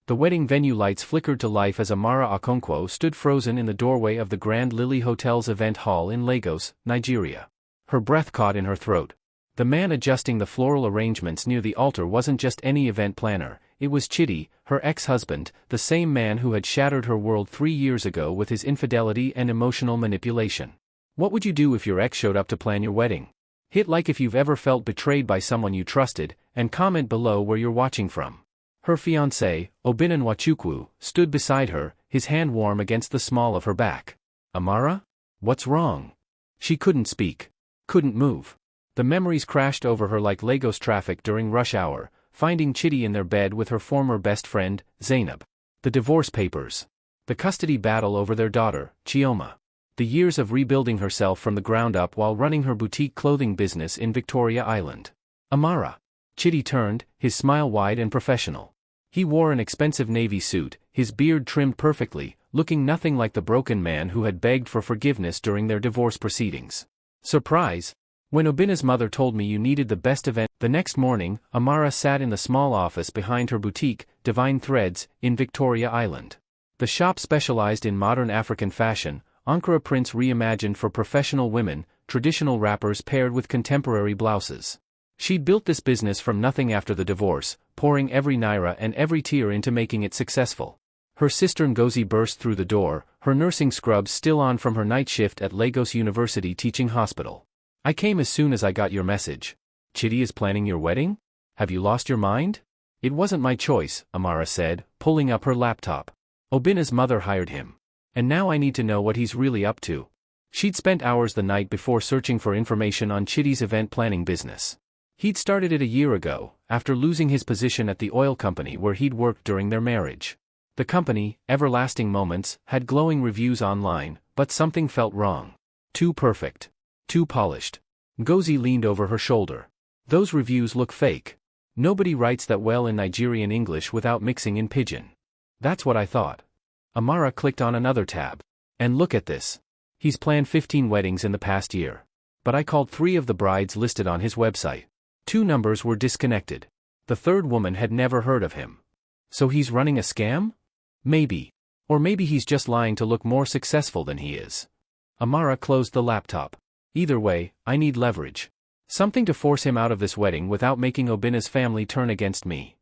The wedding venue lights flickered to life as Amara Okonkwo stood frozen in the doorway of the Grand Lily Hotel's event hall in Lagos, Nigeria. Her breath caught in her throat. The man adjusting the floral arrangements near the altar wasn't just any event planner, it was Chidi, her ex-husband, the same man who had shattered her world 3 years ago with his infidelity and emotional manipulation. What would you do if your ex showed up to plan your wedding? Hit like if you've ever felt betrayed by someone you trusted, and comment below where you're watching from. Her fiancé, Obinna Nwachukwu, stood beside her, his hand warm against the small of her back. Amara? What's wrong? She couldn't speak. Couldn't move. The memories crashed over her like Lagos traffic during rush hour, finding Chidi in their bed with her former best friend, Zainab. The divorce papers. The custody battle over their daughter, Chioma. The years of rebuilding herself from the ground up while running her boutique clothing business in Victoria Island. Amara. Chidi turned, his smile wide and professional. He wore an expensive navy suit, his beard trimmed perfectly, looking nothing like the broken man who had begged for forgiveness during their divorce proceedings. Surprise! When Obinna's mother told me you needed the best event. The next morning, Amara sat in the small office behind her boutique, Divine Threads, in Victoria Island. The shop specialized in modern African fashion, Ankara prints reimagined for professional women, traditional wrappers paired with contemporary blouses. She'd built this business from nothing after the divorce, pouring every naira and every tear into making it successful. Her sister Ngozi burst through the door, her nursing scrubs still on from her night shift at Lagos University Teaching Hospital. I came as soon as I got your message. Chidi is planning your wedding? Have you lost your mind? It wasn't my choice, Amara said, pulling up her laptop. Obinna's mother hired him. And now I need to know what he's really up to. She'd spent hours the night before searching for information on Chidi's event planning business. He'd started it a year ago, after losing his position at the oil company where he'd worked during their marriage. The company, Everlasting Moments, had glowing reviews online, but something felt wrong. Too perfect. Too polished. Ngozi leaned over her shoulder. Those reviews look fake. Nobody writes that well in Nigerian English without mixing in pidgin. That's what I thought. Amara clicked on another tab. And look at this. He's planned 15 weddings in the past year. But I called 3 of the brides listed on his website. 2 numbers were disconnected. The third woman had never heard of him. So he's running a scam? Maybe. Or maybe he's just lying to look more successful than he is. Amara closed the laptop. Either way, I need leverage. Something to force him out of this wedding without making Obinna's family turn against me.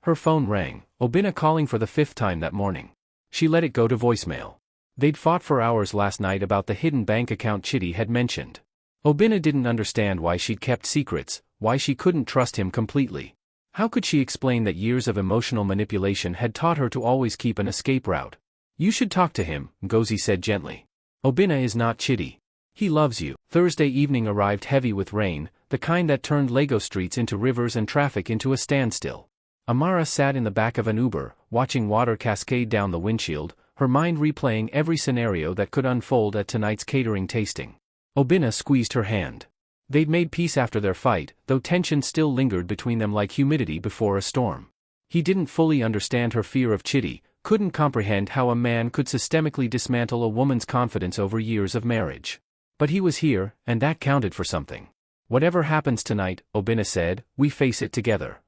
Her phone rang, Obinna calling for the 5th time that morning. She let it go to voicemail. They'd fought for hours last night about the hidden bank account Chidi had mentioned. Obinna didn't understand why she'd kept secrets, why she couldn't trust him completely. How could she explain that years of emotional manipulation had taught her to always keep an escape route? You should talk to him, Ngozi said gently. Obinna is not Chidi. He loves you. Thursday evening arrived heavy with rain, the kind that turned Lagos streets into rivers and traffic into a standstill. Amara sat in the back of an Uber, watching water cascade down the windshield, her mind replaying every scenario that could unfold at tonight's catering tasting. Obinna squeezed her hand. They'd made peace after their fight, though tension still lingered between them like humidity before a storm. He didn't fully understand her fear of Chidi, couldn't comprehend how a man could systemically dismantle a woman's confidence over years of marriage. But he was here, and that counted for something. Whatever happens tonight, Obinna said, we face it together.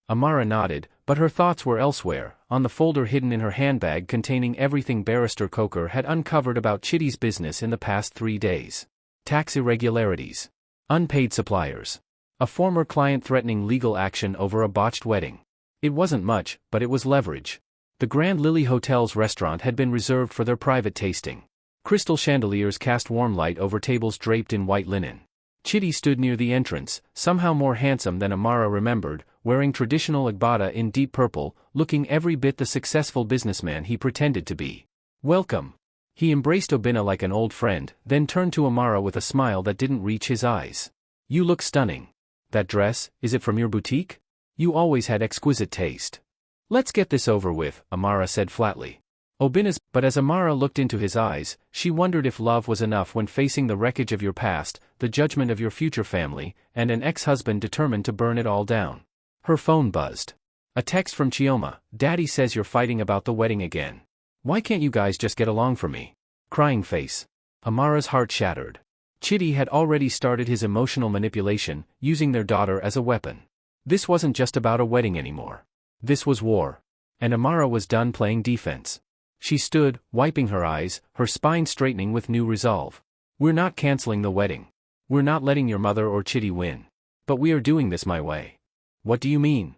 Amara nodded, but her thoughts were elsewhere, on the folder hidden in her handbag containing everything Barrister Coker had uncovered about Chidi's business in the past 3 days. Tax irregularities. Unpaid suppliers. A former client threatening legal action over a botched wedding. It wasn't much, but it was leverage. The Grand Lily Hotel's restaurant had been reserved for their private tasting. Crystal chandeliers cast warm light over tables draped in white linen. Chidi stood near the entrance, somehow more handsome than Amara remembered, wearing traditional agbada in deep purple, looking every bit the successful businessman he pretended to be. Welcome. He embraced Obinna like an old friend, then turned to Amara with a smile that didn't reach his eyes. You look stunning. That dress, is it from your boutique? You always had exquisite taste. Let's get this over with, Amara said flatly. But as Amara looked into his eyes, she wondered if love was enough when facing the wreckage of your past, the judgment of your future family, and an ex-husband determined to burn it all down. Her phone buzzed. A text from Chioma, Daddy says you're fighting about the wedding again. Why can't you guys just get along for me? Crying face. Amara's heart shattered. Chidi had already started his emotional manipulation, using their daughter as a weapon. This wasn't just about a wedding anymore. This was war. And Amara was done playing defense. She stood, wiping her eyes, her spine straightening with new resolve. We're not canceling the wedding. We're not letting your mother or Chitty win. But we are doing this my way. What do you mean?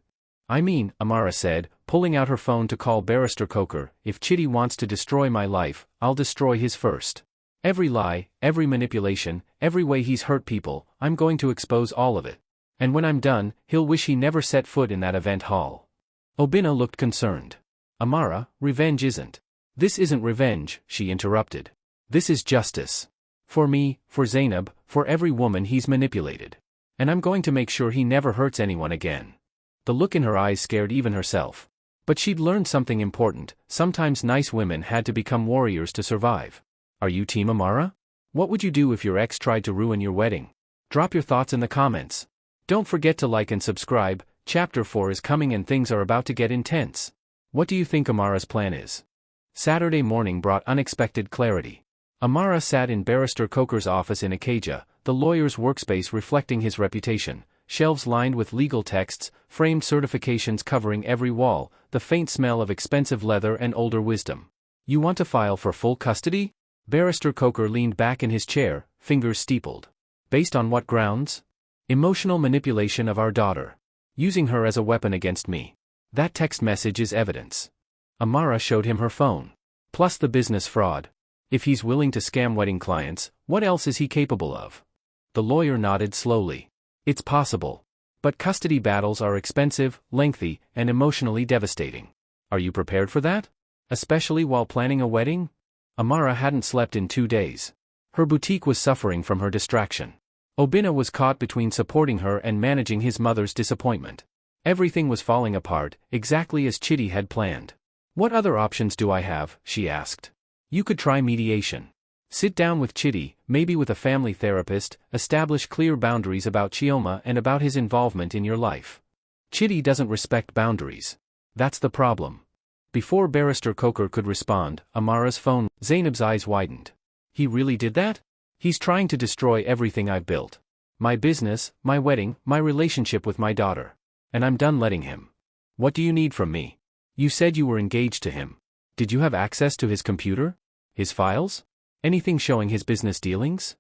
I mean, Amara said, pulling out her phone to call Barrister Coker, if Chitty wants to destroy my life, I'll destroy his first. Every lie, every manipulation, every way he's hurt people, I'm going to expose all of it. And when I'm done, he'll wish he never set foot in that event hall. Obinna looked concerned. Amara, revenge isn't. This isn't revenge, she interrupted. This is justice. For me, for Zainab, for every woman he's manipulated. And I'm going to make sure he never hurts anyone again. The look in her eyes scared even herself. But she'd learned something important, sometimes nice women had to become warriors to survive. Are you Team Amara? What would you do if your ex tried to ruin your wedding? Drop your thoughts in the comments. Don't forget to like and subscribe, Chapter 4 is coming and things are about to get intense. What do you think Amara's plan is? Saturday morning brought unexpected clarity. Amara sat in Barrister Coker's office in Acadia, the lawyer's workspace reflecting his reputation, shelves lined with legal texts, framed certifications covering every wall, the faint smell of expensive leather and older wisdom. You want to file for full custody? Barrister Coker leaned back in his chair, fingers steepled. Based on what grounds? Emotional manipulation of our daughter. Using her as a weapon against me. That text message is evidence. Amara showed him her phone. Plus the business fraud. If he's willing to scam wedding clients, what else is he capable of? The lawyer nodded slowly. It's possible. But custody battles are expensive, lengthy, and emotionally devastating. Are you prepared for that? Especially while planning a wedding? Amara hadn't slept in 2 days. Her boutique was suffering from her distraction. Obinna was caught between supporting her and managing his mother's disappointment. Everything was falling apart, exactly as Chitty had planned. What other options do I have? She asked. You could try mediation. Sit down with Chitty, maybe with a family therapist, establish clear boundaries about Chioma and about his involvement in your life. Chitty doesn't respect boundaries. That's the problem. Before Barrister Coker could respond, Amara's phone. Zainab's eyes widened. He really did that? He's trying to destroy everything I've built. My business, my wedding, my relationship with my daughter. And I'm done letting him. What do you need from me? You said you were engaged to him. Did you have access to his computer? His files? Anything showing his business dealings?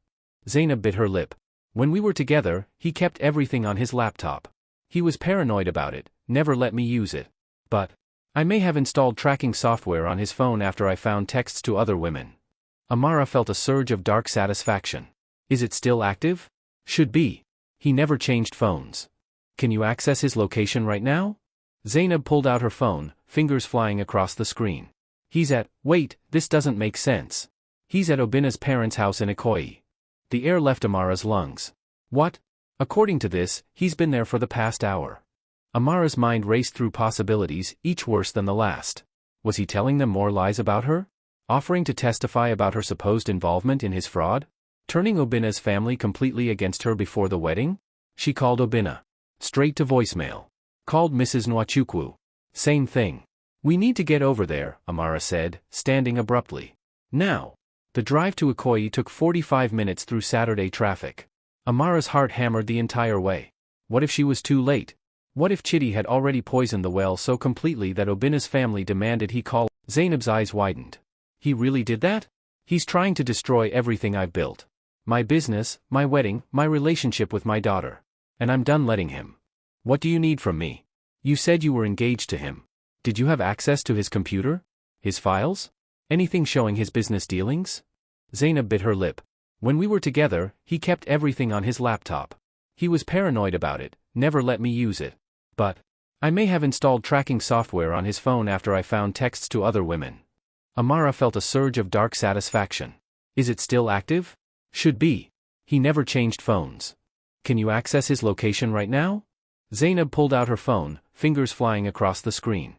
Zainab bit her lip. When we were together, he kept everything on his laptop. He was paranoid about it, never let me use it. But I may have installed tracking software on his phone after I found texts to other women. Amara felt a surge of dark satisfaction. Is it still active? Should be. He never changed phones. Can you access his location right now? Zainab pulled out her phone, fingers flying across the screen. Wait, this doesn't make sense. He's at Obinna's parents' house in Ikoyi. The air left Amara's lungs. What? According to this, he's been there for the past hour. Amara's mind raced through possibilities, each worse than the last. Was he telling them more lies about her? Offering to testify about her supposed involvement in his fraud? Turning Obinna's family completely against her before the wedding? She called Obinna. Straight to voicemail. Called Mrs. Nwachukwu. Same thing. We need to get over there, Amara said, standing abruptly. Now. The drive to Ikoyi took 45 minutes through Saturday traffic. Amara's heart hammered the entire way. What if she was too late? What if Chitty had already poisoned the well so completely that Obinna's family demanded he call? Zainab's eyes widened. He really did that? He's trying to destroy everything I've built. My business, my wedding, my relationship with my daughter. And I'm done letting him. What do you need from me? You said you were engaged to him. Did you have access to his computer? His files? Anything showing his business dealings? Zainab bit her lip. When we were together, he kept everything on his laptop. He was paranoid about it, never let me use it. But I may have installed tracking software on his phone after I found texts to other women. Amara felt a surge of dark satisfaction. Is it still active? Should be. He never changed phones. Can you access his location right now? Zainab pulled out her phone, fingers flying across the screen.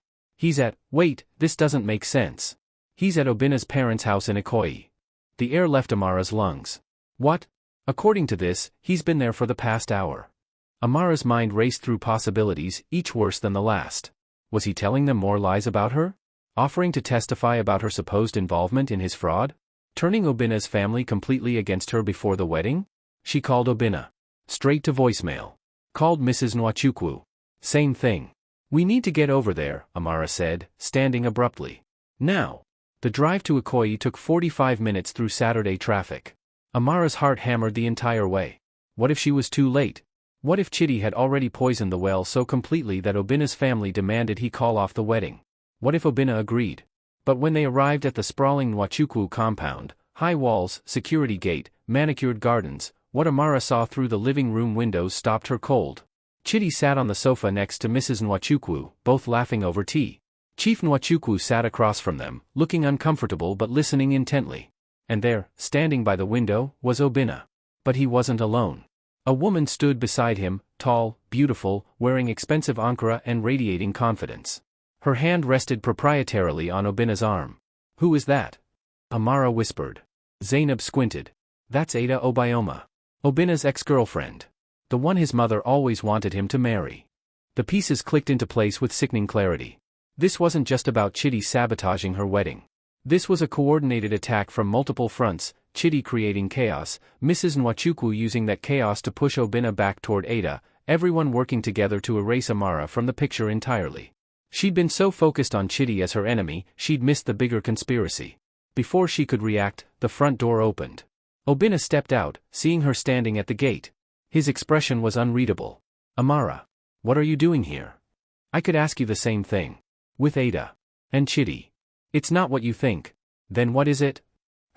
Wait, this doesn't make sense. He's at Obinna's parents' house in Ikoyi. The air left Amara's lungs. What? According to this, he's been there for the past hour. Amara's mind raced through possibilities, each worse than the last. Was he telling them more lies about her? Offering to testify about her supposed involvement in his fraud? Turning Obinna's family completely against her before the wedding? She called Obinna. Straight to voicemail. Called Mrs. Nwachukwu. Same thing. We need to get over there, Amara said, standing abruptly. Now. The drive to Ikoyi took 45 minutes through Saturday traffic. Amara's heart hammered the entire way. What if she was too late? What if Chidi had already poisoned the well so completely that Obina's family demanded he call off the wedding? What if Obina agreed? But when they arrived at the sprawling Nwachukwu compound, high walls, security gate, manicured gardens, what Amara saw through the living room windows stopped her cold. Chidi sat on the sofa next to Mrs. Nwachukwu, both laughing over tea. Chief Nwachukwu sat across from them, looking uncomfortable but listening intently. And there, standing by the window, was Obina. But he wasn't alone. A woman stood beside him, tall, beautiful, wearing expensive ankara and radiating confidence. Her hand rested proprietarily on Obina's arm. Who is that? Amara whispered. Zainab squinted. That's Ada Obioma. Obina's ex-girlfriend. The one his mother always wanted him to marry. The pieces clicked into place with sickening clarity. This wasn't just about Chidi sabotaging her wedding. This was a coordinated attack from multiple fronts, Chidi creating chaos, Mrs. Nwachukwu using that chaos to push Obina back toward Ada, everyone working together to erase Amara from the picture entirely. She'd been so focused on Chidi as her enemy, she'd missed the bigger conspiracy. Before she could react, the front door opened. Obina stepped out, seeing her standing at the gate. His expression was unreadable. Amara. What are you doing here? I could ask you the same thing. With Ada. And Chidi. It's not what you think. Then what is it?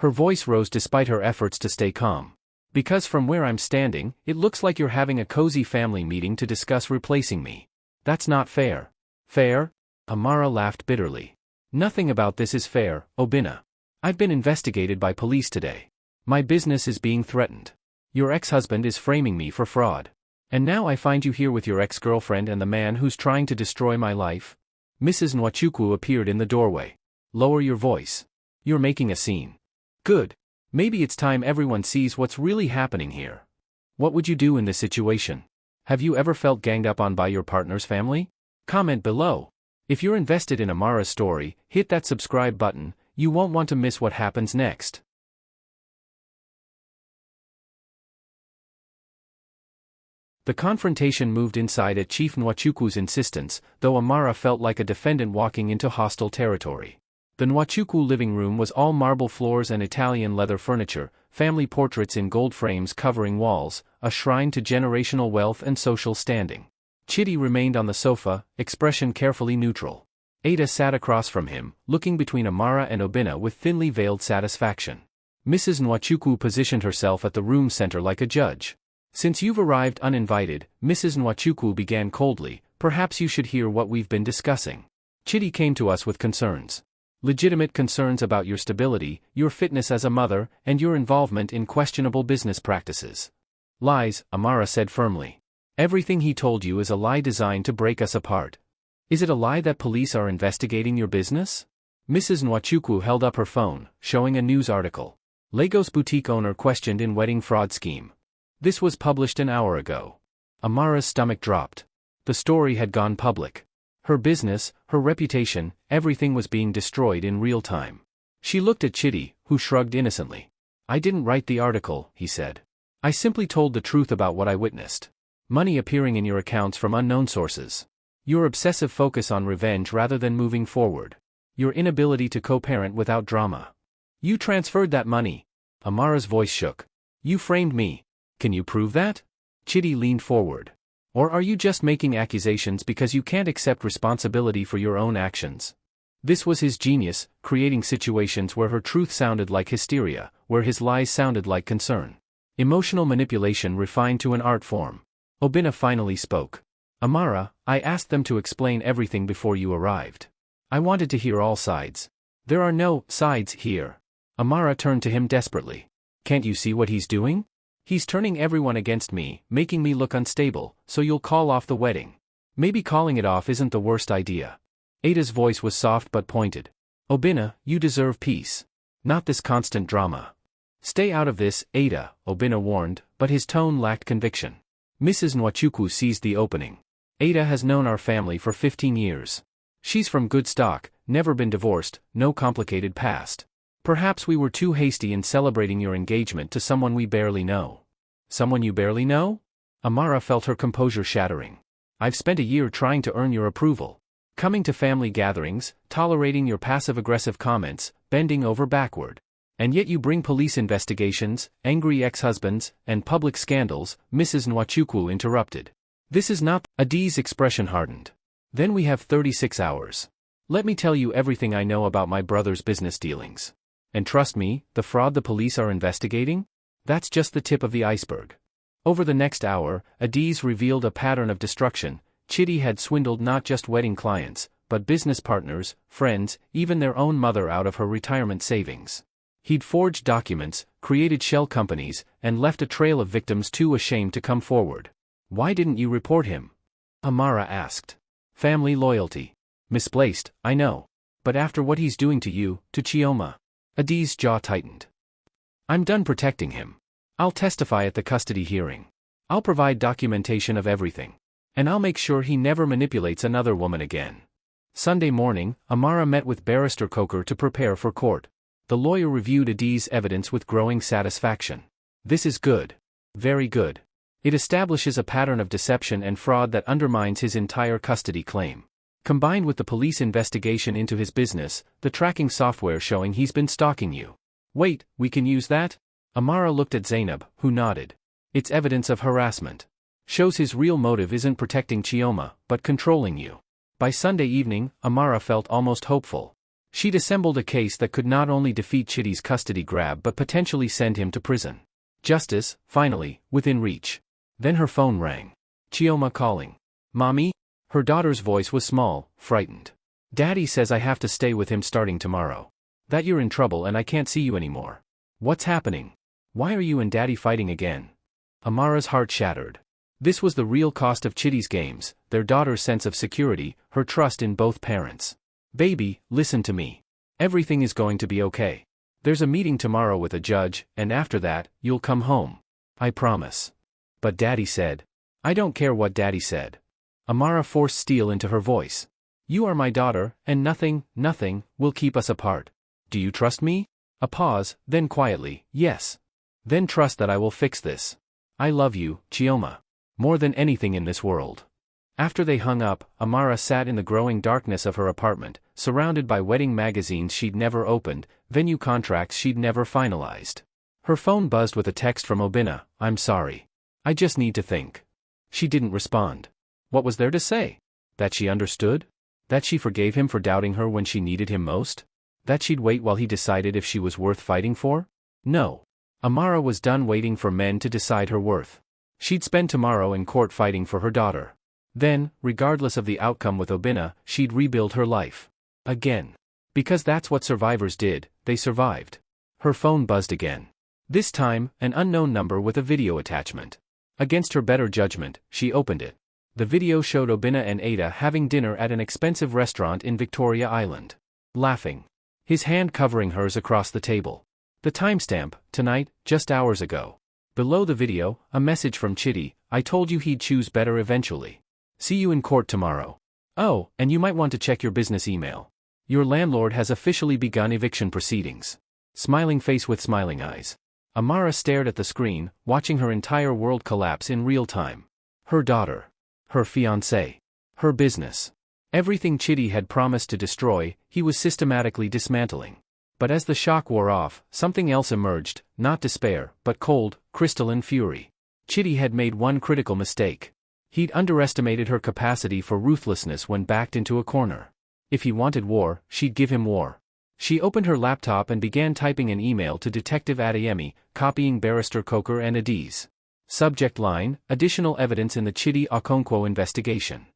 Her voice rose despite her efforts to stay calm. Because from where I'm standing, it looks like you're having a cozy family meeting to discuss replacing me. That's not fair. Fair? Amara laughed bitterly. Nothing about this is fair, Obina. I've been investigated by police today. My business is being threatened. Your ex-husband is framing me for fraud. And now I find you here with your ex-girlfriend and the man who's trying to destroy my life? Mrs. Nwachukwu appeared in the doorway. Lower your voice. You're making a scene. Good. Maybe it's time everyone sees what's really happening here. What would you do in this situation? Have you ever felt ganged up on by your partner's family? Comment below. If you're invested in Amara's story, hit that subscribe button. You won't want to miss what happens next. The confrontation moved inside at Chief Nwachukwu's insistence, though Amara felt like a defendant walking into hostile territory. The Nwachukwu living room was all marble floors and Italian leather furniture, family portraits in gold frames covering walls, a shrine to generational wealth and social standing. Chidi remained on the sofa, expression carefully neutral. Ada sat across from him, looking between Amara and Obina with thinly veiled satisfaction. Mrs. Nwachukwu positioned herself at the room's center like a judge. Since you've arrived uninvited, Mrs. Nwachukwu began coldly, perhaps you should hear what we've been discussing. Chidi came to us with concerns. Legitimate concerns about your stability, your fitness as a mother, and your involvement in questionable business practices. Lies, Amara said firmly. Everything he told you is a lie designed to break us apart. Is it a lie that police are investigating your business? Mrs. Nwachukwu held up her phone, showing a news article. Lagos boutique owner questioned in wedding fraud scheme. This was published an hour ago. Amara's stomach dropped. The story had gone public. Her business, her reputation, everything was being destroyed in real time. She looked at Chidi, who shrugged innocently. I didn't write the article, he said. I simply told the truth about what I witnessed. Money appearing in your accounts from unknown sources. Your obsessive focus on revenge rather than moving forward. Your inability to co-parent without drama. You transferred that money. Amara's voice shook. You framed me. Can you prove that? Chidi leaned forward. Or are you just making accusations because you can't accept responsibility for your own actions? This was his genius, creating situations where her truth sounded like hysteria, where his lies sounded like concern. Emotional manipulation refined to an art form. Obina finally spoke. Amara, I asked them to explain everything before you arrived. I wanted to hear all sides. There are no sides here. Amara turned to him desperately. Can't you see what he's doing? He's turning everyone against me, making me look unstable, so you'll call off the wedding. Maybe calling it off isn't the worst idea. Ada's voice was soft but pointed. Obina, you deserve peace. Not this constant drama. Stay out of this, Ada, Obina warned, but his tone lacked conviction. Mrs. Nwachukwu seized the opening. Ada has known our family for 15 years. She's from good stock, never been divorced, no complicated past. Perhaps we were too hasty in celebrating your engagement to someone we barely know. Someone you barely know? Amara felt her composure shattering. I've spent a year trying to earn your approval. Coming to family gatherings, tolerating your passive-aggressive comments, bending over backward. And yet you bring police investigations, angry ex-husbands, and public scandals, Mrs. Nwachukwu interrupted. This is not. Adi's expression hardened. Then we have 36 hours. Let me tell you everything I know about my brother's business dealings. And trust me, the fraud the police are investigating? That's just the tip of the iceberg. Over the next hour, Adi's revealed a pattern of destruction. Chidi had swindled not just wedding clients, but business partners, friends, even their own mother out of her retirement savings. He'd forged documents, created shell companies, and left a trail of victims too ashamed to come forward. Why didn't you report him? Amara asked. Family loyalty. Misplaced, I know. But after what he's doing to you, to Chioma. Adi's jaw tightened. I'm done protecting him. I'll testify at the custody hearing. I'll provide documentation of everything. And I'll make sure he never manipulates another woman again. Sunday morning, Amara met with Barrister Coker to prepare for court. The lawyer reviewed Adi's evidence with growing satisfaction. This is good. Very good. It establishes a pattern of deception and fraud that undermines his entire custody claim. Combined with the police investigation into his business, the tracking software showing he's been stalking you. Wait, we can use that? Amara looked at Zainab, who nodded. It's evidence of harassment. Shows his real motive isn't protecting Chioma, but controlling you. By Sunday evening, Amara felt almost hopeful. She'd assembled a case that could not only defeat Chidi's custody grab but potentially send him to prison. Justice, finally, within reach. Then her phone rang. Chioma calling. Mommy? Her daughter's voice was small, frightened. Daddy says I have to stay with him starting tomorrow. That you're in trouble and I can't see you anymore. What's happening? Why are you and Daddy fighting again? Amara's heart shattered. This was the real cost of Chidi's games, their daughter's sense of security, her trust in both parents. Baby, listen to me. Everything is going to be okay. There's a meeting tomorrow with a judge, and after that, you'll come home. I promise. But Daddy said. I don't care what Daddy said. Amara forced steel into her voice. You are my daughter, and nothing, will keep us apart. Do you trust me? A pause, then quietly, yes. Then trust that I will fix this. I love you, Chioma. More than anything in this world. After they hung up, Amara sat in the growing darkness of her apartment, surrounded by wedding magazines she'd never opened, venue contracts she'd never finalized. Her phone buzzed with a text from Obinna, I'm sorry. I just need to think. She didn't respond. What was there to say? That she understood? That she forgave him for doubting her when she needed him most? That she'd wait while he decided if she was worth fighting for? No. Amara was done waiting for men to decide her worth. She'd spend tomorrow in court fighting for her daughter. Then, regardless of the outcome with Obinna, she'd rebuild her life. Again. Because that's what survivors did, they survived. Her phone buzzed again. This time, an unknown number with a video attachment. Against her better judgment, she opened it. The video showed Obinna and Ada having dinner at an expensive restaurant in Victoria Island. Laughing. His hand covering hers across the table. The timestamp, tonight, just hours ago. Below the video, a message from Chidi, I told you he'd choose better eventually. See you in court tomorrow. Oh, and you might want to check your business email. Your landlord has officially begun eviction proceedings. Smiling face with smiling eyes. Amara stared at the screen, watching her entire world collapse in real time. Her daughter. Her fiancé. Her business. Everything Chidi had promised to destroy, he was systematically dismantling. But as the shock wore off, something else emerged, not despair, but cold, crystalline fury. Chidi had made one critical mistake. He'd underestimated her capacity for ruthlessness when backed into a corner. If he wanted war, she'd give him war. She opened her laptop and began typing an email to Detective Adeyemi, copying Barrister Coker and Adiz. Subject line, additional evidence in the Chidi Okonkwo investigation.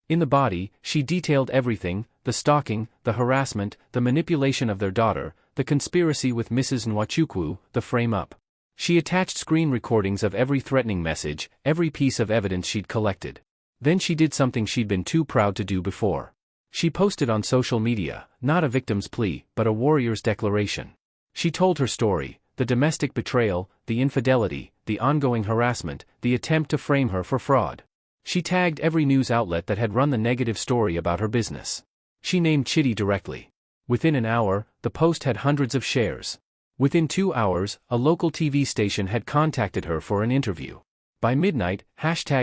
In the body, she detailed everything, the stalking, the harassment, the manipulation of their daughter, the conspiracy with Mrs. Nwachukwu, the frame-up. She attached screen recordings of every threatening message, every piece of evidence she'd collected. Then she did something she'd been too proud to do before. She posted on social media, not a victim's plea, but a warrior's declaration. She told her story, the domestic betrayal, the infidelity, the ongoing harassment, the attempt to frame her for fraud. She tagged every news outlet that had run the negative story about her business. She named Chidi directly. Within an hour, the post had hundreds of shares. Within 2 hours, a local TV station had contacted her for an interview. By midnight,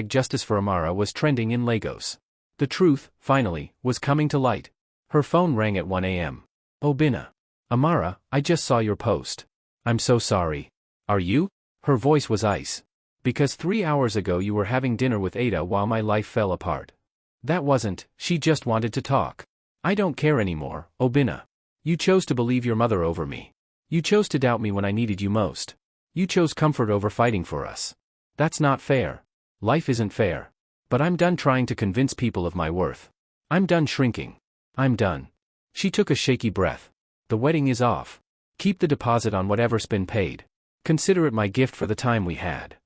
#Justice for Amara was trending in Lagos. The truth, finally, was coming to light. Her phone rang at 1 a.m. Obinna. Amara, I just saw your post. I'm so sorry. Are you? Her voice was ice. Because 3 hours ago you were having dinner with Ada while my life fell apart. That wasn't, she just wanted to talk. I don't care anymore, Obinna. You chose to believe your mother over me. You chose to doubt me when I needed you most. You chose comfort over fighting for us. That's not fair. Life isn't fair. But I'm done trying to convince people of my worth. I'm done shrinking. I'm done. She took a shaky breath. The wedding is off. Keep the deposit on whatever's been paid. Consider it my gift for the time we had.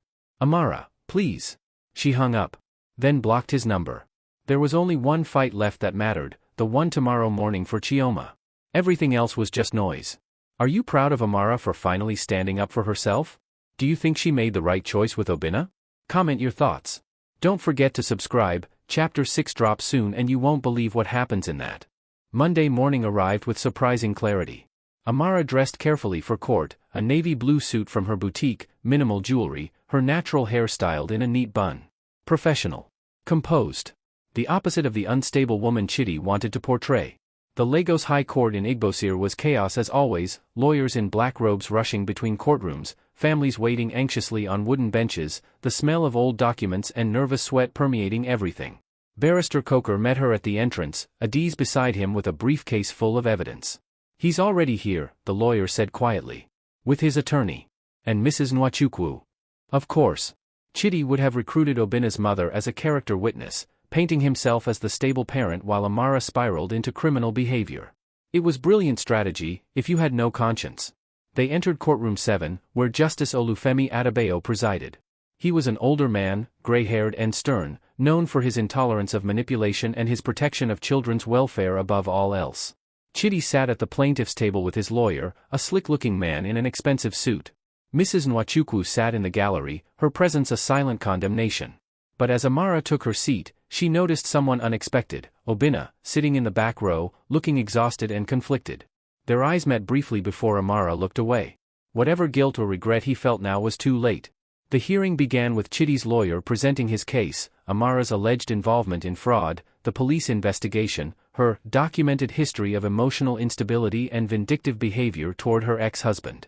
Amara, please. She hung up. Then blocked his number. There was only one fight left that mattered, the one tomorrow morning for Chioma. Everything else was just noise. Are you proud of Amara for finally standing up for herself? Do you think she made the right choice with Obinna? Comment your thoughts. Don't forget to subscribe. Chapter 6 drops soon and you won't believe what happens in that. Monday morning arrived with surprising clarity. Amara dressed carefully for court, a navy blue suit from her boutique, minimal jewelry, her natural hair styled in a neat bun. Professional. Composed. The opposite of the unstable woman Chidi wanted to portray. The Lagos High Court in Igbosir was chaos as always, lawyers in black robes rushing between courtrooms, families waiting anxiously on wooden benches, the smell of old documents and nervous sweat permeating everything. Barrister Coker met her at the entrance, Adiz beside him with a briefcase full of evidence. He's already here, the lawyer said quietly. With his attorney. And Mrs. Nwachukwu. Of course. Chidi would have recruited Obinna's mother as a character witness, painting himself as the stable parent while Amara spiraled into criminal behavior. It was brilliant strategy, if you had no conscience. They entered courtroom 7, where Justice Olufemi Adebayo presided. He was an older man, gray-haired and stern, known for his intolerance of manipulation and his protection of children's welfare above all else. Chidi sat at the plaintiff's table with his lawyer, a slick-looking man in an expensive suit. Mrs. Nwachukwu sat in the gallery, her presence a silent condemnation. But as Amara took her seat, she noticed someone unexpected, Obinna, sitting in the back row, looking exhausted and conflicted. Their eyes met briefly before Amara looked away. Whatever guilt or regret he felt now was too late. The hearing began with Chidi's lawyer presenting his case, Amara's alleged involvement in fraud, the police investigation, her documented history of emotional instability and vindictive behavior toward her ex-husband.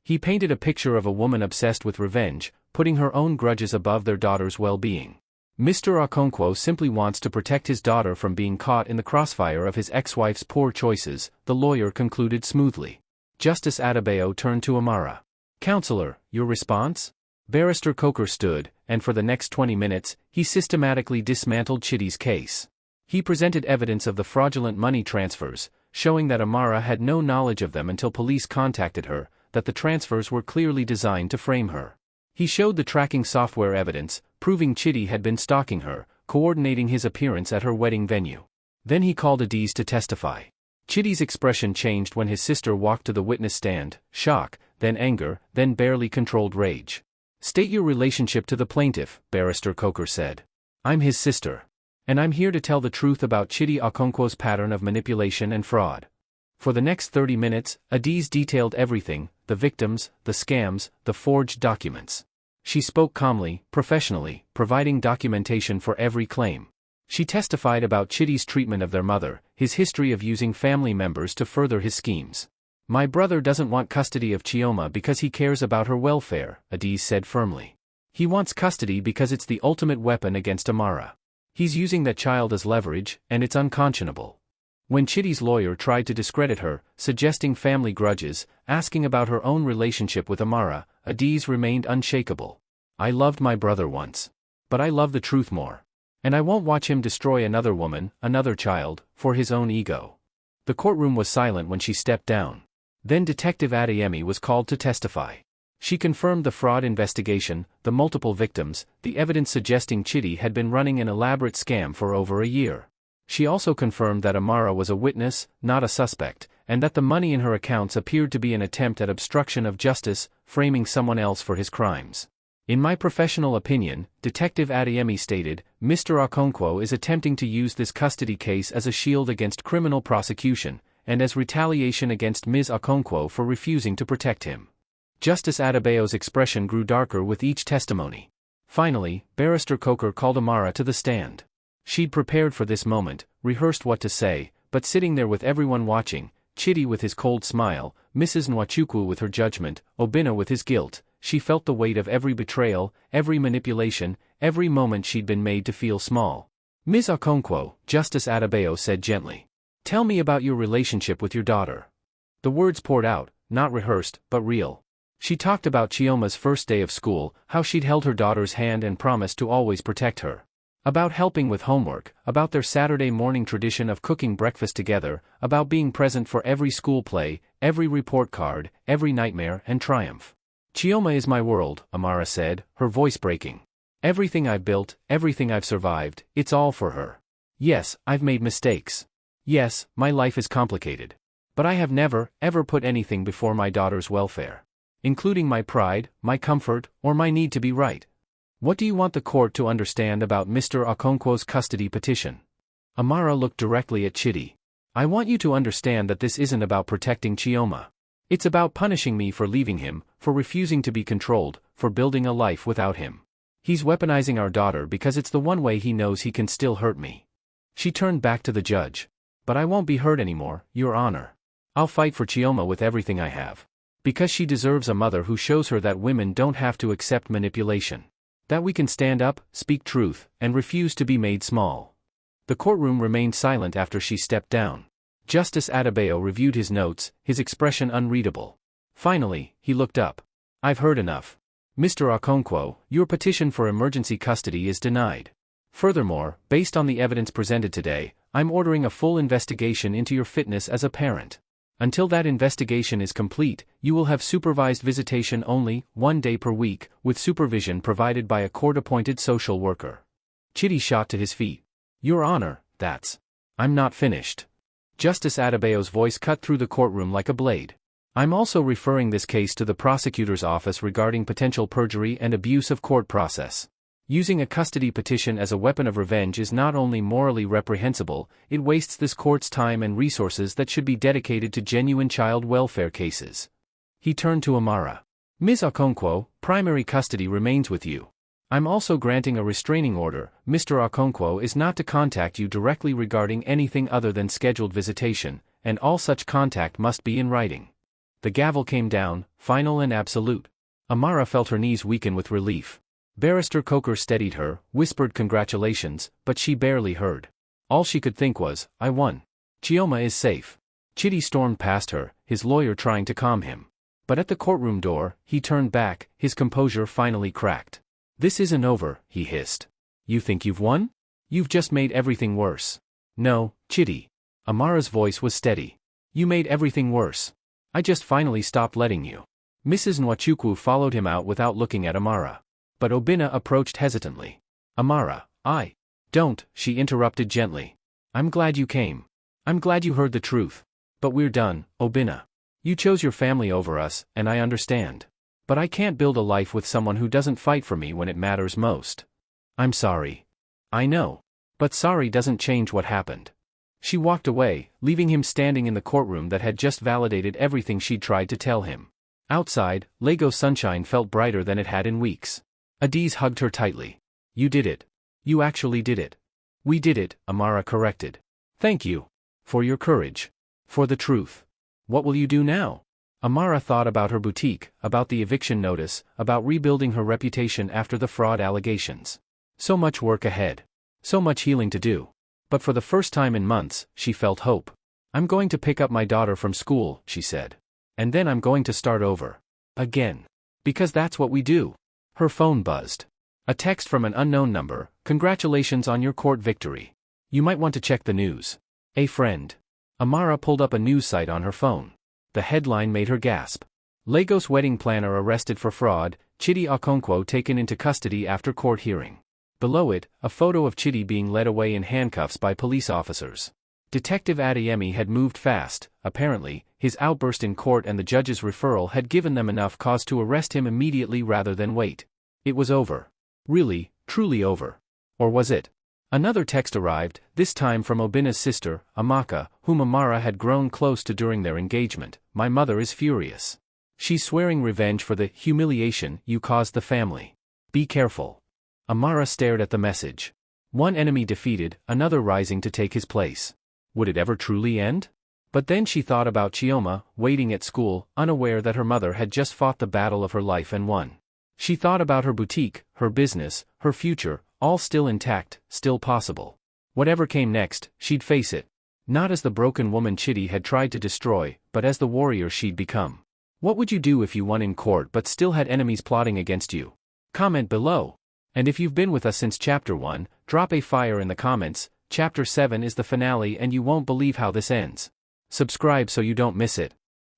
He painted a picture of a woman obsessed with revenge, putting her own grudges above their daughter's well-being. Mr. Okonkwo simply wants to protect his daughter from being caught in the crossfire of his ex-wife's poor choices, the lawyer concluded smoothly. Justice Adebayo turned to Amara. Counselor, your response? Barrister Coker stood, and for the next 20 minutes, he systematically dismantled Chidi's case. He presented evidence of the fraudulent money transfers, showing that Amara had no knowledge of them until police contacted her, that the transfers were clearly designed to frame her. He showed the tracking software evidence, proving Chidi had been stalking her, coordinating his appearance at her wedding venue. Then he called Adiz to testify. Chidi's expression changed when his sister walked to the witness stand, shock, then anger, then barely controlled rage. State your relationship to the plaintiff, Barrister Coker said. I'm his sister. And I'm here to tell the truth about Chidi Okonkwo's pattern of manipulation and fraud. For the next 30 minutes, Adiz detailed everything, the victims, the scams, the forged documents. She spoke calmly, professionally, providing documentation for every claim. She testified about Chidi's treatment of their mother, his history of using family members to further his schemes. My brother doesn't want custody of Chioma because he cares about her welfare, Adiz said firmly. He wants custody because it's the ultimate weapon against Amara. He's using that child as leverage, and it's unconscionable. When Chidi's lawyer tried to discredit her, suggesting family grudges, asking about her own relationship with Amara, Adiz remained unshakable. I loved my brother once. But I love the truth more. And I won't watch him destroy another woman, another child, for his own ego. The courtroom was silent when she stepped down. Then Detective Adeyemi was called to testify. She confirmed the fraud investigation, the multiple victims, the evidence suggesting Chidi had been running an elaborate scam for over a year. She also confirmed that Amara was a witness, not a suspect, and that the money in her accounts appeared to be an attempt at obstruction of justice, framing someone else for his crimes. In my professional opinion, Detective Adeyemi stated, Mr. Okonkwo is attempting to use this custody case as a shield against criminal prosecution, and as retaliation against Ms. Okonkwo for refusing to protect him. Justice Adebayo's expression grew darker with each testimony. Finally, Barrister Coker called Amara to the stand. She'd prepared for this moment, rehearsed what to say, but sitting there with everyone watching, Chidi with his cold smile, Mrs. Nwachukwu with her judgment, Obinna with his guilt, she felt the weight of every betrayal, every manipulation, every moment she'd been made to feel small. "Ms. Okonkwo," Justice Adebayo said gently. "Tell me about your relationship with your daughter." The words poured out, not rehearsed, but real. She talked about Chioma's first day of school, how she'd held her daughter's hand and promised to always protect her. About helping with homework, about their Saturday morning tradition of cooking breakfast together, about being present for every school play, every report card, every nightmare and triumph. "Chioma is my world," Amara said, her voice breaking. "Everything I've built, everything I've survived, it's all for her. Yes, I've made mistakes. Yes, my life is complicated. But I have never, ever put anything before my daughter's welfare. Including my pride, my comfort, or my need to be right. What do you want the court to understand about Mr. Okonkwo's custody petition?" Amara looked directly at Chidi. "I want you to understand that this isn't about protecting Chioma. It's about punishing me for leaving him, for refusing to be controlled, for building a life without him. He's weaponizing our daughter because it's the one way he knows he can still hurt me." She turned back to the judge. "But I won't be hurt anymore, Your Honor. I'll fight for Chioma with everything I have. Because she deserves a mother who shows her that women don't have to accept manipulation. That we can stand up, speak truth, and refuse to be made small." The courtroom remained silent after she stepped down. Justice Adebayo reviewed his notes, his expression unreadable. Finally, he looked up. "I've heard enough. Mr. Okonkwo, your petition for emergency custody is denied. Furthermore, based on the evidence presented today, I'm ordering a full investigation into your fitness as a parent. Until that investigation is complete, you will have supervised visitation only, 1 day per week, with supervision provided by a court-appointed social worker." Chidi shot to his feet. "Your Honor, I'm not finished." Justice Adebayo's voice cut through the courtroom like a blade. "I'm also referring this case to the prosecutor's office regarding potential perjury and abuse of court process. Using a custody petition as a weapon of revenge is not only morally reprehensible, it wastes this court's time and resources that should be dedicated to genuine child welfare cases." He turned to Amara. "Ms. Okonkwo, primary custody remains with you. I'm also granting a restraining order. Mr. Okonkwo is not to contact you directly regarding anything other than scheduled visitation, and all such contact must be in writing." The gavel came down, final and absolute. Amara felt her knees weaken with relief. Barrister Coker steadied her, whispered congratulations, but she barely heard. All she could think was, "I won. Chioma is safe." Chidi stormed past her, his lawyer trying to calm him. But at the courtroom door, he turned back, his composure finally cracked. "This isn't over," he hissed. "You think you've won? You've just made everything worse." "No, Chidi." Amara's voice was steady. "You made everything worse. I just finally stopped letting you." Mrs. Nwachukwu followed him out without looking at Amara. But Obinna approached hesitantly. "Amara, don't," she interrupted gently. "I'm glad you came. I'm glad you heard the truth. But we're done, Obinna. You chose your family over us, and I understand. But I can't build a life with someone who doesn't fight for me when it matters most. I'm sorry." "I know. But sorry doesn't change what happened." She walked away, leaving him standing in the courtroom that had just validated everything she'd tried to tell him. Outside, Lagos sunshine felt brighter than it had in weeks. Adiz hugged her tightly. "You did it. You actually did it." "We did it," Amara corrected. "Thank you. For your courage. For the truth. What will you do now?" Amara thought about her boutique, about the eviction notice, about rebuilding her reputation after the fraud allegations. So much work ahead. So much healing to do. But for the first time in months, she felt hope. "I'm going to pick up my daughter from school," she said. "And then I'm going to start over. Again. Because that's what we do." Her phone buzzed. A text from an unknown number: "Congratulations on your court victory. You might want to check the news. A friend." Amara pulled up a news site on her phone. The headline made her gasp. "Lagos wedding planner arrested for fraud, Chidi Okonkwo taken into custody after court hearing." Below it, a photo of Chidi being led away in handcuffs by police officers. Detective Adeyemi had moved fast. Apparently, his outburst in court and the judge's referral had given them enough cause to arrest him immediately rather than wait. It was over. Really, truly over. Or was it? Another text arrived, this time from Obinna's sister, Amaka, whom Amara had grown close to during their engagement. "My mother is furious. She's swearing revenge for the humiliation you caused the family. Be careful." Amara stared at the message. One enemy defeated, another rising to take his place. Would it ever truly end? But then she thought about Chioma, waiting at school, unaware that her mother had just fought the battle of her life and won. She thought about her boutique, her business, her future, all still intact, still possible. Whatever came next, she'd face it. Not as the broken woman Chitty had tried to destroy, but as the warrior she'd become. What would you do if you won in court but still had enemies plotting against you? Comment below. And if you've been with us since Chapter 1, drop a fire in the comments. Chapter 7 is the finale and you won't believe how this ends. Subscribe so you don't miss it.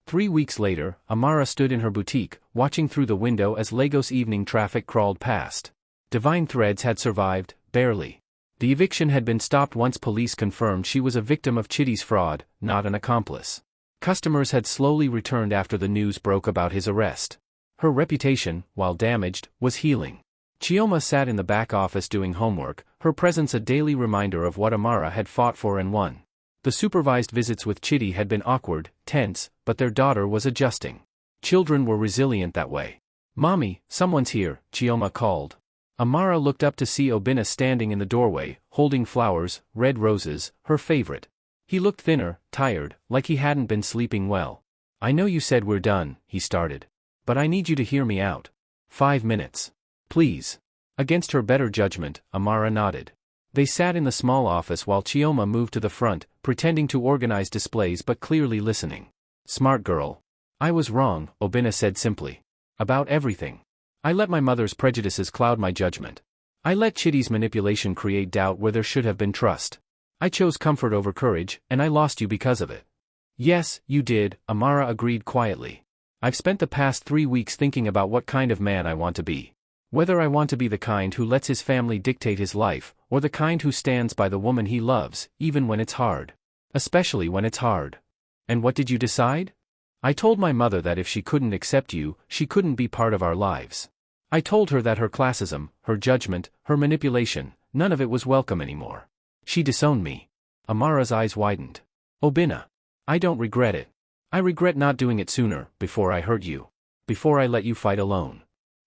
3 weeks later, Amara stood in her boutique, watching through the window as Lagos evening traffic crawled past. Divine Threads had survived, barely. The eviction had been stopped once police confirmed she was a victim of Chitty's fraud, not an accomplice. Customers had slowly returned after the news broke about his arrest. Her reputation, while damaged, was healing. Chioma sat in the back office doing homework, her presence a daily reminder of what Amara had fought for and won. The supervised visits with Chitty had been awkward, tense, but their daughter was adjusting. Children were resilient that way. "Mommy, someone's here," Chioma called. Amara looked up to see Obinna standing in the doorway, holding flowers, red roses, her favorite. He looked thinner, tired, like he hadn't been sleeping well. "I know you said we're done," he started. "But I need you to hear me out. 5 minutes. Please." Against her better judgment, Amara nodded. They sat in the small office while Chioma moved to the front, pretending to organize displays but clearly listening. "Smart girl. I was wrong," Obinna said simply. "About everything. I let my mother's prejudices cloud my judgment. I let Chitty's manipulation create doubt where there should have been trust. I chose comfort over courage, and I lost you because of it." "Yes, you did," Amara agreed quietly. "I've spent the past 3 weeks thinking about what kind of man I want to be. Whether I want to be the kind who lets his family dictate his life, or the kind who stands by the woman he loves, even when it's hard. Especially when it's hard." "And what did you decide?" "I told my mother that if she couldn't accept you, she couldn't be part of our lives. I told her that her classism, her judgment, her manipulation, none of it was welcome anymore. She disowned me." Amara's eyes widened. "Obinna. I don't regret it. I regret not doing it sooner, before I hurt you. Before I let you fight alone."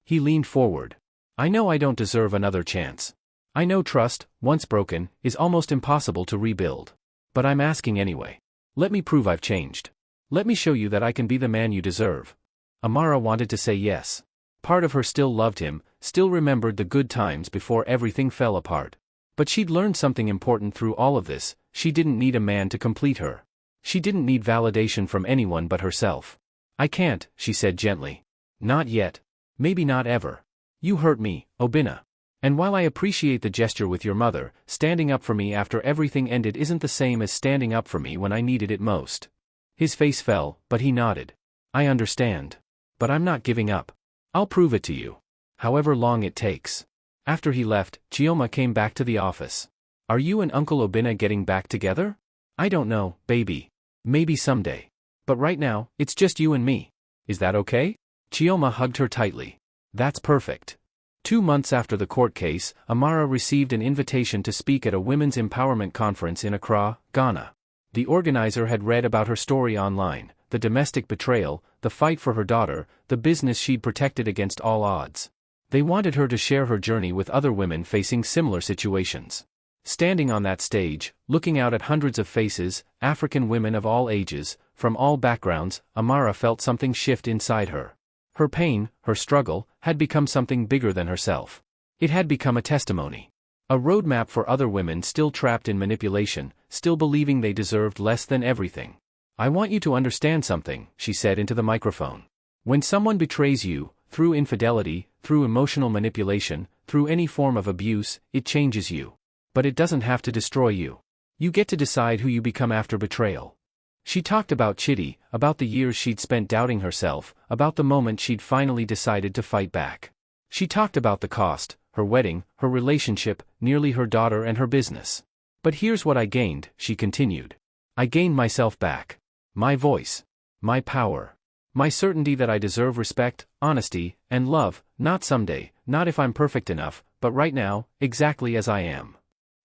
He leaned forward. "I know I don't deserve another chance. I know trust, once broken, is almost impossible to rebuild. But I'm asking anyway. Let me prove I've changed. Let me show you that I can be the man you deserve." Amara wanted to say yes. Part of her still loved him, still remembered the good times before everything fell apart. But she'd learned something important through all of this: she didn't need a man to complete her. She didn't need validation from anyone but herself. "I can't," she said gently. "Not yet. Maybe not ever. You hurt me, Obinna. And while I appreciate the gesture with your mother, standing up for me after everything ended isn't the same as standing up for me when I needed it most." His face fell, but he nodded. "I understand. But I'm not giving up. I'll prove it to you. However long it takes." After he left, Chioma came back to the office. "Are you and Uncle Obinna getting back together?" "I don't know, baby. Maybe someday. But right now, it's just you and me. Is that okay?" Chioma hugged her tightly. "That's perfect." 2 months after the court case, Amara received an invitation to speak at a women's empowerment conference in Accra, Ghana. The organizer had read about her story online: the domestic betrayal, the fight for her daughter, the business she'd protected against all odds. They wanted her to share her journey with other women facing similar situations. Standing on that stage, looking out at hundreds of faces, African women of all ages, from all backgrounds, Amara felt something shift inside her. Her pain, her struggle, had become something bigger than herself. It had become a testimony. A roadmap for other women still trapped in manipulation, still believing they deserved less than everything. "I want you to understand something," she said into the microphone. "When someone betrays you, through infidelity, through emotional manipulation, through any form of abuse, it changes you. But it doesn't have to destroy you. You get to decide who you become after betrayal." She talked about Chitty, about the years she'd spent doubting herself, about the moment she'd finally decided to fight back. She talked about the cost: her wedding, her relationship, nearly her daughter and her business. "But here's what I gained," she continued. "I gained myself back. My voice. My power. My certainty that I deserve respect, honesty, and love, not someday, not if I'm perfect enough, but right now, exactly as I am."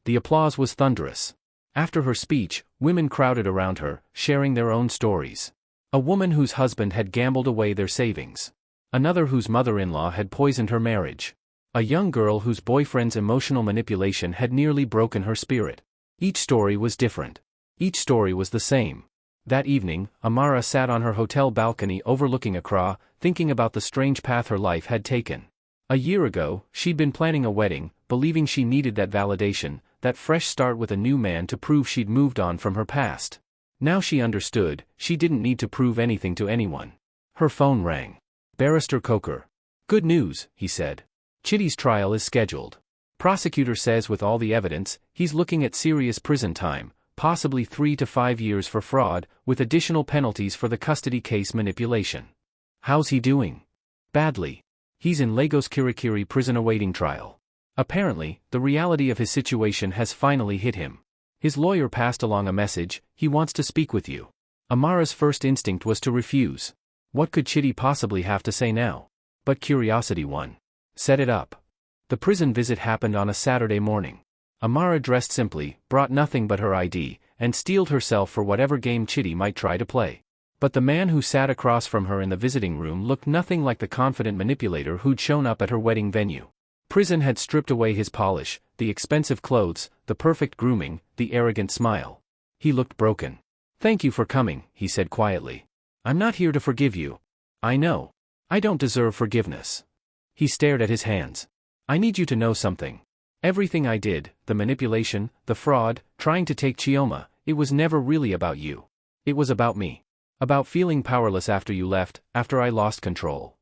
The applause was thunderous. After her speech, women crowded around her, sharing their own stories. A woman whose husband had gambled away their savings. Another whose mother-in-law had poisoned her marriage. A young girl whose boyfriend's emotional manipulation had nearly broken her spirit. Each story was different. Each story was the same. That evening, Amara sat on her hotel balcony overlooking Accra, thinking about the strange path her life had taken. A year ago, she'd been planning a wedding, believing she needed that validation, that fresh start with a new man to prove she'd moved on from her past. Now she understood, she didn't need to prove anything to anyone. Her phone rang. Barrister Coker. "Good news," he said. "Chitty's trial is scheduled. Prosecutor says with all the evidence, he's looking at serious prison time, possibly 3 to 5 years for fraud, with additional penalties for the custody case manipulation." "How's he doing?" "Badly. He's in Lagos Kirikiri prison awaiting trial. Apparently, the reality of his situation has finally hit him. His lawyer passed along a message, he wants to speak with you." Amara's first instinct was to refuse. What could Chitty possibly have to say now? But curiosity won. "Set it up." The prison visit happened on a Saturday morning. Amara dressed simply, brought nothing but her ID, and steeled herself for whatever game Chitty might try to play. But the man who sat across from her in the visiting room looked nothing like the confident manipulator who'd shown up at her wedding venue. Prison had stripped away his polish, the expensive clothes, the perfect grooming, the arrogant smile. He looked broken. "Thank you for coming," he said quietly. "I'm not here to forgive you. I know. I don't deserve forgiveness." He stared at his hands. "I need you to know something. Everything I did, the manipulation, the fraud, trying to take Chioma, it was never really about you. It was about me. About feeling powerless after you left, after I lost control.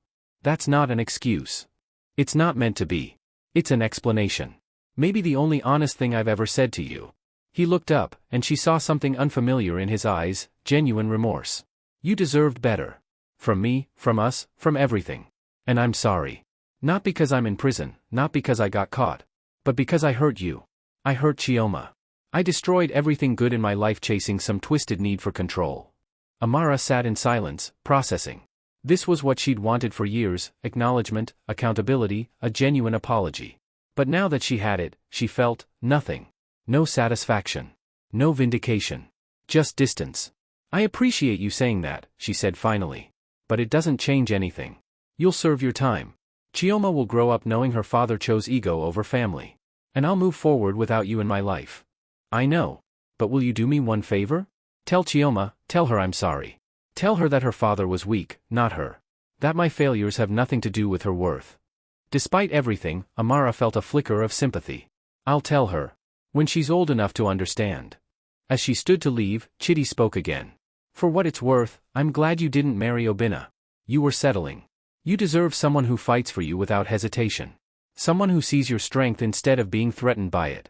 That's not an excuse. It's not meant to be. It's an explanation. Maybe the only honest thing I've ever said to you." He looked up, and she saw something unfamiliar in his eyes, genuine remorse. "You deserved better. From me, from us, from everything. And I'm sorry. Not because I'm in prison, not because I got caught. But because I hurt you. I hurt Chioma. I destroyed everything good in my life chasing some twisted need for control." Amara sat in silence, processing. This was what she'd wanted for years: acknowledgement, accountability, a genuine apology. But now that she had it, she felt nothing. No satisfaction. No vindication. Just distance. "I appreciate you saying that," she said finally. "But it doesn't change anything. You'll serve your time. Chioma will grow up knowing her father chose ego over family. And I'll move forward without you in my life." "I know. But will you do me one favor? Tell Chioma, tell her I'm sorry. Tell her that her father was weak, not her. That my failures have nothing to do with her worth." Despite everything, Amara felt a flicker of sympathy. "I'll tell her. When she's old enough to understand." As she stood to leave, Chitty spoke again. "For what it's worth, I'm glad you didn't marry Obinna. You were settling. You deserve someone who fights for you without hesitation. Someone who sees your strength instead of being threatened by it."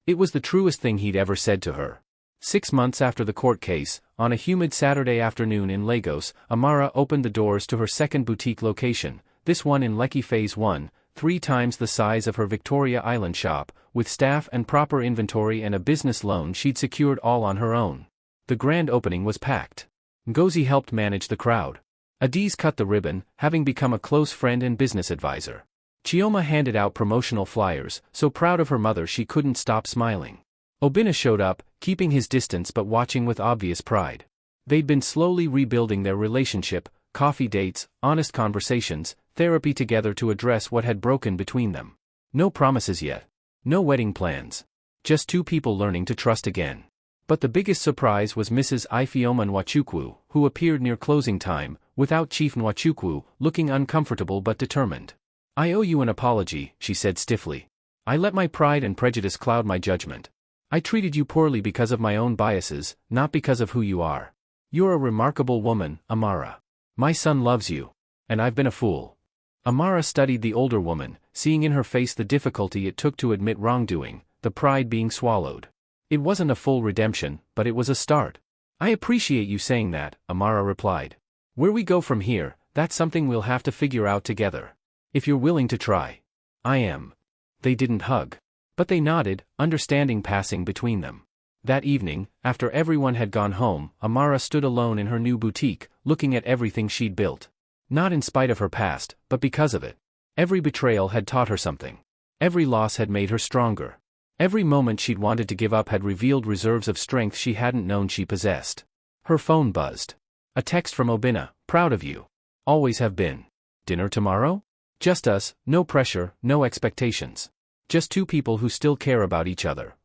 It was the truest thing he'd ever said to her. 6 months after the court case, on a humid Saturday afternoon in Lagos, Amara opened the doors to her second boutique location, this one in Lekki Phase 1, 3 times the size of her Victoria Island shop, with staff and proper inventory and a business loan she'd secured all on her own. The grand opening was packed. Ngozi helped manage the crowd. Adiz cut the ribbon, having become a close friend and business advisor. Chioma handed out promotional flyers, so proud of her mother she couldn't stop smiling. Obinna showed up, keeping his distance but watching with obvious pride. They'd been slowly rebuilding their relationship: coffee dates, honest conversations, therapy together to address what had broken between them. No promises yet. No wedding plans. Just 2 people learning to trust again. But the biggest surprise was Mrs. Ifeoma Nwachukwu, who appeared near closing time, without Chief Nwachukwu, looking uncomfortable but determined. "I owe you an apology," she said stiffly. "I let my pride and prejudice cloud my judgment. I treated you poorly because of my own biases, not because of who you are. You're a remarkable woman, Amara. My son loves you. And I've been a fool." Amara studied the older woman, seeing in her face the difficulty it took to admit wrongdoing, the pride being swallowed. It wasn't a full redemption, but it was a start. "I appreciate you saying that," Amara replied. "Where we go from here, that's something we'll have to figure out together. If you're willing to try." "I am." They didn't hug. But they nodded, understanding passing between them. That evening, after everyone had gone home, Amara stood alone in her new boutique, looking at everything she'd built. Not in spite of her past, but because of it. Every betrayal had taught her something. Every loss had made her stronger. Every moment she'd wanted to give up had revealed reserves of strength she hadn't known she possessed. Her phone buzzed. A text from Obinna: "Proud of you. Always have been. Dinner tomorrow?" Just us, no pressure, no expectations. Just two people who still care about each other.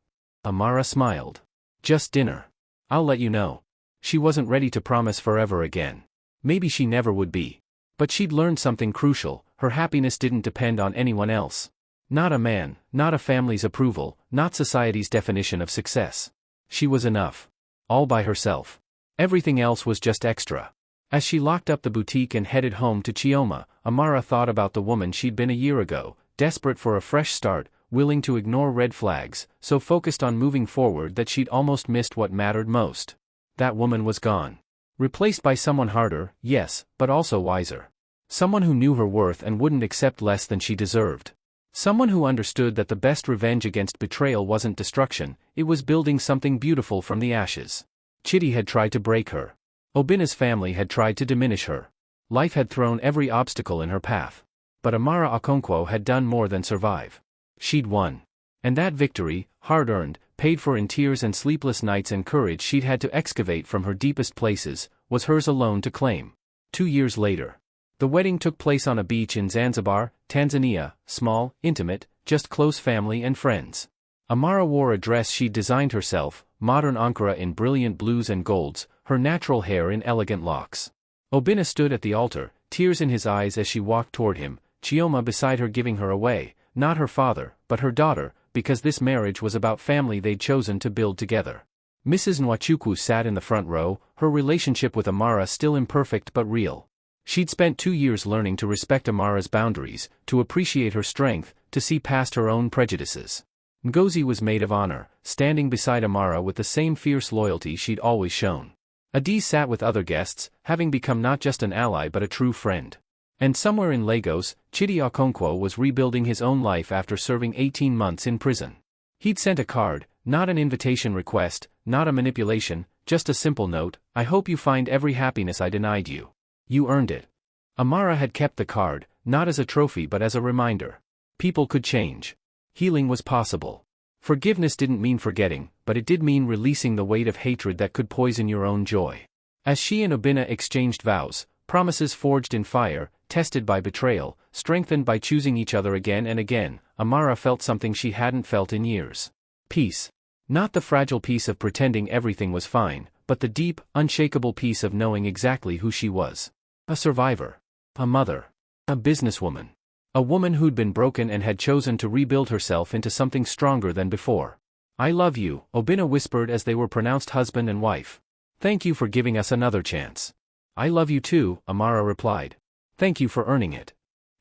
Amara smiled. Just dinner. I'll let you know. She wasn't ready to promise forever again. Maybe she never would be. But she'd learned something crucial: her happiness didn't depend on anyone else. Not a man, not a family's approval, not society's definition of success. She was enough. All by herself. Everything else was just extra. As she locked up the boutique and headed home to Chioma, Amara thought about the woman she'd been a year ago, desperate for a fresh start, willing to ignore red flags, so focused on moving forward that she'd almost missed what mattered most. That woman was gone. Replaced by someone harder, yes, but also wiser. Someone who knew her worth and wouldn't accept less than she deserved. Someone who understood that the best revenge against betrayal wasn't destruction, it was building something beautiful from the ashes. Chidi had tried to break her. Obina's family had tried to diminish her. Life had thrown every obstacle in her path. But Amara Okonkwo had done more than survive. She'd won. And that victory, hard-earned, paid for in tears and sleepless nights and courage she'd had to excavate from her deepest places, was hers alone to claim. 2 years later. The wedding took place on a beach in Zanzibar, Tanzania, small, intimate, just close family and friends. Amara wore a dress she'd designed herself, modern Ankara in brilliant blues and golds, her natural hair in elegant locks. Obina stood at the altar, tears in his eyes as she walked toward him, Chioma beside her giving her away, not her father, but her daughter, because this marriage was about family they'd chosen to build together. Mrs. Nwachukwu sat in the front row, her relationship with Amara still imperfect but real. She'd spent 2 years learning to respect Amara's boundaries, to appreciate her strength, to see past her own prejudices. Ngozi was maid of honor, standing beside Amara with the same fierce loyalty she'd always shown. Adi sat with other guests, having become not just an ally but a true friend. And somewhere in Lagos, Chidi Okonkwo was rebuilding his own life after serving 18 months in prison. He'd sent a card, not an invitation request, not a manipulation, just a simple note: "I hope you find every happiness I denied you. You earned it." Amara had kept the card, not as a trophy but as a reminder. People could change. Healing was possible. Forgiveness didn't mean forgetting, but it did mean releasing the weight of hatred that could poison your own joy. As she and Obina exchanged vows, promises forged in fire, tested by betrayal, strengthened by choosing each other again and again, Amara felt something she hadn't felt in years. Peace. Not the fragile peace of pretending everything was fine, but the deep, unshakable peace of knowing exactly who she was. A survivor. A mother. A businesswoman. A woman who'd been broken and had chosen to rebuild herself into something stronger than before. "I love you," Obina whispered as they were pronounced husband and wife. "Thank you for giving us another chance." "I love you too," Amara replied. "Thank you for earning it."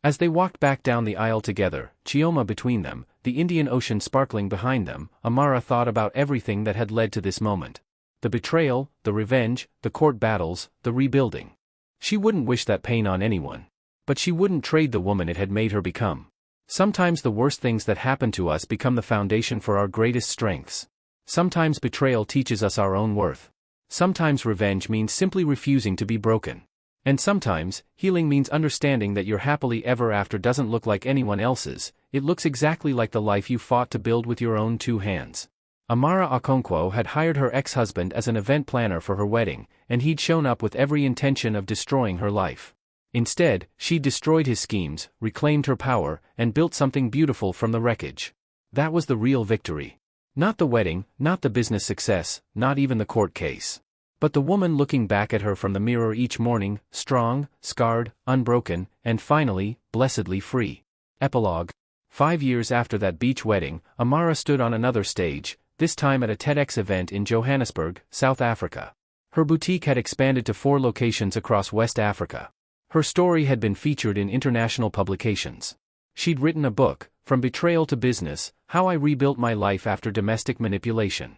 As they walked back down the aisle together, Chioma between them, the Indian Ocean sparkling behind them, Amara thought about everything that had led to this moment. The betrayal, the revenge, the court battles, the rebuilding. She wouldn't wish that pain on anyone. But she wouldn't trade the woman it had made her become. Sometimes the worst things that happen to us become the foundation for our greatest strengths. Sometimes betrayal teaches us our own worth. Sometimes revenge means simply refusing to be broken. And sometimes, healing means understanding that your happily ever after doesn't look like anyone else's, it looks exactly like the life you fought to build with your own 2 hands. Amara Okonkwo had hired her ex-husband as an event planner for her wedding, and he'd shown up with every intention of destroying her life. Instead, she destroyed his schemes, reclaimed her power, and built something beautiful from the wreckage. That was the real victory. Not the wedding, not the business success, not even the court case. But the woman looking back at her from the mirror each morning, strong, scarred, unbroken, and finally, blessedly free. Epilogue. 5 years after that beach wedding, Amara stood on another stage, this time at a TEDx event in Johannesburg, South Africa. Her boutique had expanded to 4 locations across West Africa. Her story had been featured in international publications. She'd written a book, From Betrayal to Business: How I Rebuilt My Life After Domestic Manipulation.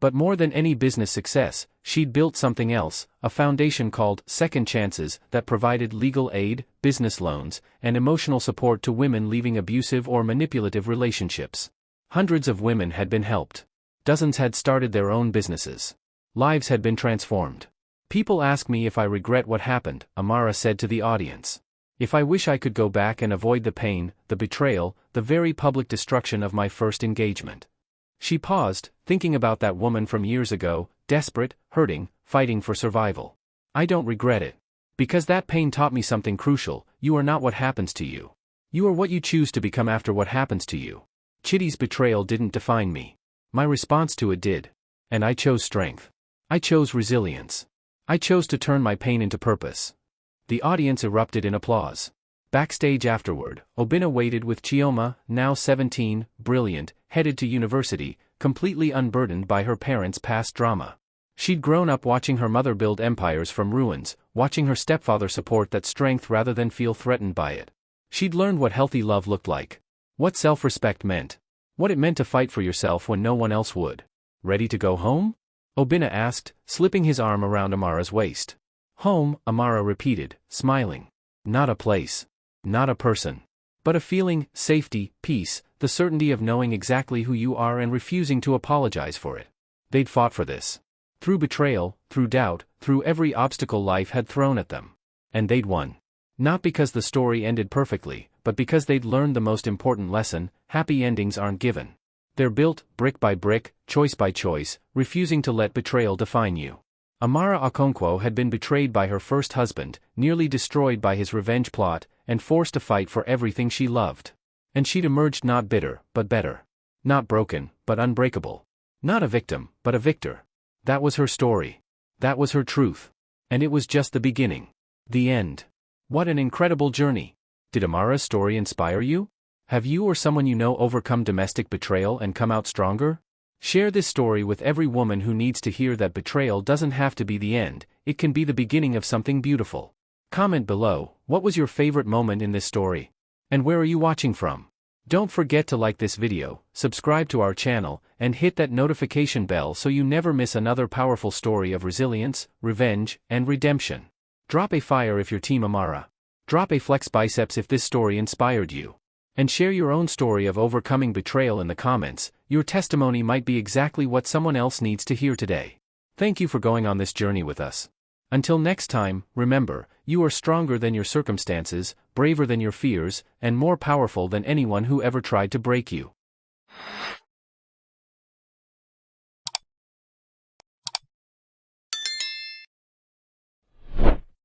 But more than any business success, she'd built something else, a foundation called Second Chances that provided legal aid, business loans, and emotional support to women leaving abusive or manipulative relationships. Hundreds of women had been helped. Dozens had started their own businesses. Lives had been transformed. "People ask me if I regret what happened," Amara said to the audience. "If I wish I could go back and avoid the pain, the betrayal, the very public destruction of my first engagement." She paused, thinking about that woman from years ago, desperate, hurting, fighting for survival. "I don't regret it. Because that pain taught me something crucial: you are not what happens to you. You are what you choose to become after what happens to you. Chitty's betrayal didn't define me. My response to it did. And I chose strength. I chose resilience. I chose to turn my pain into purpose. The audience erupted in applause. Backstage afterward, Obinna waited with Chioma, now 17, brilliant, headed to university, completely unburdened by her parents' past drama. She'd grown up watching her mother build empires from ruins, watching her stepfather support that strength rather than feel threatened by it. She'd learned what healthy love looked like. What self-respect meant. What it meant to fight for yourself when no one else would. Ready to go home? Obinna asked, slipping his arm around Amara's waist. Home, Amara repeated, smiling. Not a place. Not a person. But a feeling, safety, peace, the certainty of knowing exactly who you are and refusing to apologize for it. They'd fought for this. Through betrayal, through doubt, through every obstacle life had thrown at them. And they'd won. Not because the story ended perfectly, but because they'd learned the most important lesson: happy endings aren't given. They're built, brick by brick, choice by choice, refusing to let betrayal define you. Amara Okonkwo had been betrayed by her first husband, nearly destroyed by his revenge plot, and forced to fight for everything she loved. And she'd emerged not bitter, but better. Not broken, but unbreakable. Not a victim, but a victor. That was her story. That was her truth. And it was just the beginning. The end. What an incredible journey. Did Amara's story inspire you? Have you or someone you know overcome domestic betrayal and come out stronger? Share this story with every woman who needs to hear that betrayal doesn't have to be the end, it can be the beginning of something beautiful. Comment below, what was your favorite moment in this story? And where are you watching from? Don't forget to like this video, subscribe to our channel, and hit that notification bell so you never miss another powerful story of resilience, revenge, and redemption. Drop a fire if you're Team Amara. Drop a flex biceps if this story inspired you. And share your own story of overcoming betrayal in the comments. Your testimony might be exactly what someone else needs to hear today. Thank you for going on this journey with us. Until next time, remember, you are stronger than your circumstances, braver than your fears, and more powerful than anyone who ever tried to break you.